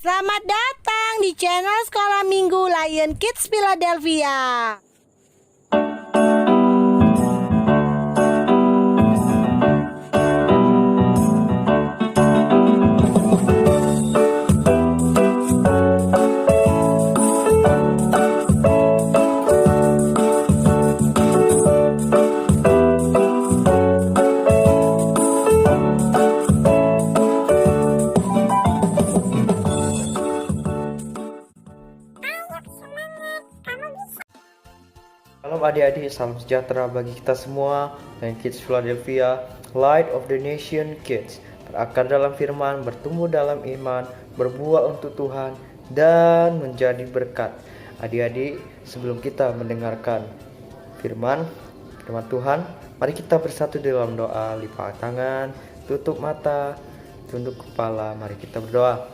Selamat datang di channel Sekolah Minggu Lion Kids Philadelphia. Salam adik-adik, salam sejahtera bagi kita semua. Lion Kids Philadelphia, Light of the Nation Kids, berakar dalam firman, bertumbuh dalam iman, berbuah untuk Tuhan, dan menjadi berkat. Adik-adik, sebelum kita mendengarkan firman Tuhan, mari kita bersatu dalam doa. Lipat tangan, tutup mata, tunduk kepala, mari kita berdoa.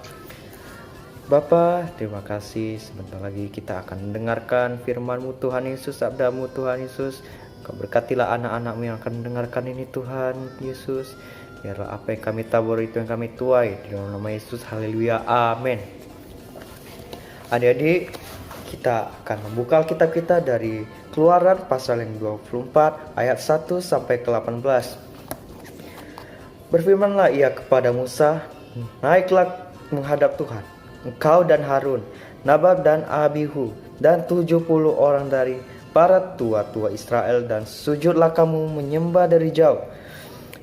Bapa, terima kasih. Sebentar lagi kita akan mendengarkan firman-Mu Tuhan Yesus, sabda-Mu Tuhan Yesus. Kau berkatilah anak-anak-Mu yang akan mendengarkan ini Tuhan Yesus. Biarlah apa yang kami tabur itu yang kami tuai. Di dalam nama Yesus, haleluya, amin. Adik-adik, kita akan membuka Alkitab kita dari Keluaran pasal yang 24 ayat 1 sampai ke 18. Berfirmanlah ia kepada Musa, naiklah menghadap Tuhan, engkau dan Harun, Nadab dan Abihu, dan 70 orang dari para tua-tua Israel, dan sujudlah kamu menyembah dari jauh.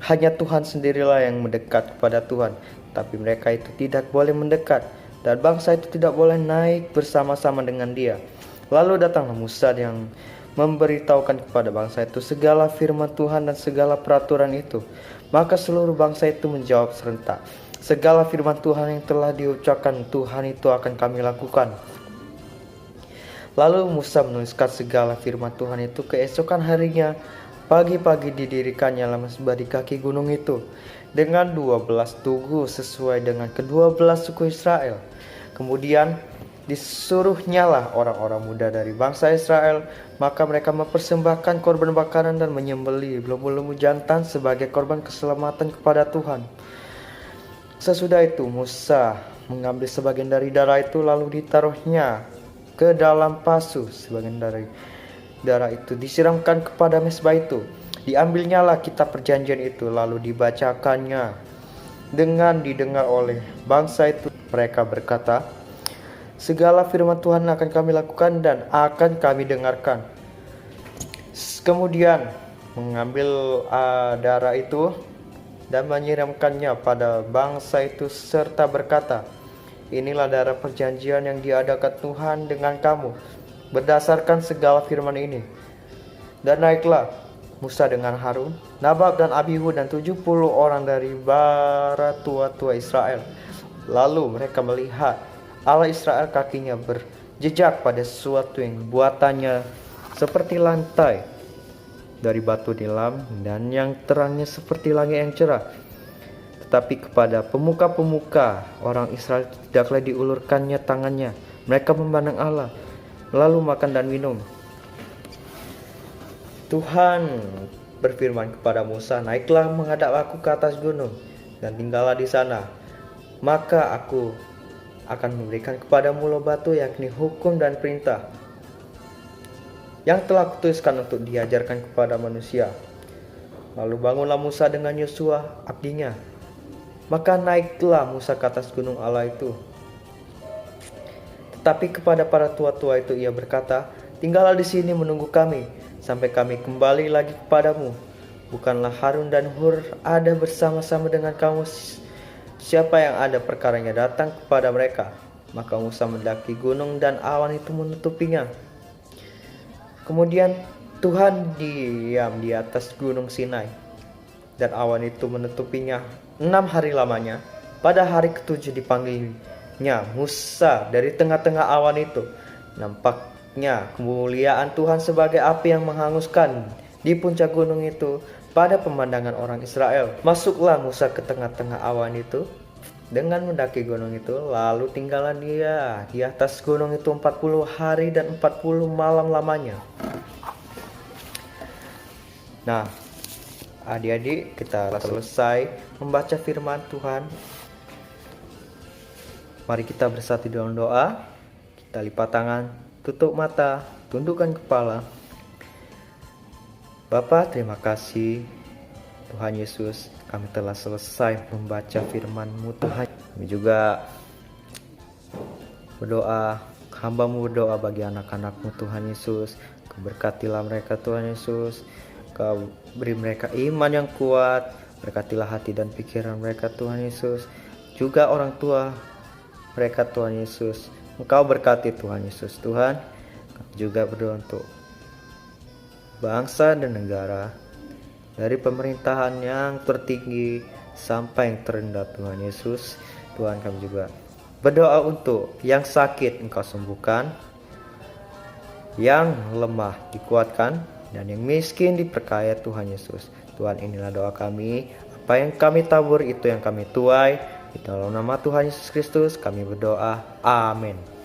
Hanya Tuhan sendirilah yang mendekat kepada Tuhan, tapi mereka itu tidak boleh mendekat, dan bangsa itu tidak boleh naik bersama-sama dengan dia. Lalu datanglah Musa yang memberitahukan kepada bangsa itu segala firman Tuhan dan segala peraturan itu. Maka seluruh bangsa itu menjawab serentak, segala firman Tuhan yang telah diucapkan Tuhan itu akan kami lakukan. Lalu Musa menuliskan segala firman Tuhan itu. Keesokan harinya, pagi-pagi didirikannya mezbah di kaki gunung itu, dengan 12 tugu sesuai dengan ke-12 suku Israel. Kemudian disuruhnyalah orang-orang muda dari bangsa Israel, maka mereka mempersembahkan korban bakaran dan menyembelih lembu-lembu jantan sebagai korban keselamatan kepada Tuhan. Sesudah itu Musa mengambil sebagian dari darah itu, lalu ditaruhnya ke dalam pasu. Sebagian dari darah itu disiramkan kepada mezbah itu. Diambilnyalah kitab perjanjian itu, lalu dibacakannya dengan didengar oleh bangsa itu. Mereka berkata, segala firman Tuhan akan kami lakukan dan akan kami dengarkan. Kemudian mengambil darah itu dan menyiramkannya pada bangsa itu serta berkata, inilah darah perjanjian yang diadakan Tuhan dengan kamu berdasarkan segala firman ini. Dan naiklah Musa dengan Harun, Nadab dan Abihu dan 70 orang dari para tua-tua Israel. Lalu mereka melihat Allah Israel kakinya berjejak pada sesuatu yang buatannya seperti lantai dari batu nilam, dan yang terangnya seperti langit yang cerah. Tetapi kepada pemuka-pemuka orang Israel tidaklah diulurkannya tangannya. Mereka memandang Allah, lalu makan dan minum. Tuhan berfirman kepada Musa, naiklah menghadap aku ke atas gunung, dan tinggallah di sana. Maka aku akan memberikan kepadamu ulo batu, yakni hukum dan perintah, yang telah kutuliskan untuk diajarkan kepada manusia. Lalu bangunlah Musa dengan Yosua abdinya. Maka naiklah Musa ke atas gunung Allah itu. Tetapi kepada para tua-tua itu ia berkata, tinggallah di sini menunggu kami, sampai kami kembali lagi kepadamu. Bukanlah Harun dan Hur ada bersama-sama dengan kamu. Siapa yang ada perkaranya datang kepada mereka. Maka Musa mendaki gunung dan awan itu menutupinya. Kemudian Tuhan diam di atas gunung Sinai, dan awan itu menutupinya 6 hari lamanya. Pada hari ke-7 dipanggilnya Musa dari tengah-tengah awan itu. Nampaknya kemuliaan Tuhan sebagai api yang menghanguskan di puncak gunung itu pada pemandangan orang Israel. Masuklah Musa ke tengah-tengah awan itu dengan mendaki gunung itu, lalu tinggallah dia di atas gunung itu 40 hari dan 40 malam lamanya. Nah, adik-adik, kita selesai membaca firman Tuhan. Mari kita bersatu dalam doa. Kita lipat tangan, tutup mata, tundukkan kepala. Bapa, terima kasih Tuhan Yesus, kami telah selesai membaca firman-Mu Tuhan. Kami juga berdoa, hamba-Mu berdoa bagi anak-anak-Mu Tuhan Yesus. Kau berkatilah mereka Tuhan Yesus. Kau beri mereka iman yang kuat. Berkatilah hati dan pikiran mereka Tuhan Yesus. Juga orang tua mereka Tuhan Yesus. Engkau berkati Tuhan Yesus. Tuhan, kami juga berdoa untuk bangsa dan negara, dari pemerintahan yang tertinggi sampai yang terendah Tuhan Yesus. Tuhan, kami juga berdoa untuk yang sakit Engkau sembuhkan, yang lemah dikuatkan, dan yang miskin diperkaya Tuhan Yesus. Tuhan, inilah doa kami. Apa yang kami tabur itu yang kami tuai. Di dalam nama Tuhan Yesus Kristus kami berdoa. Amin.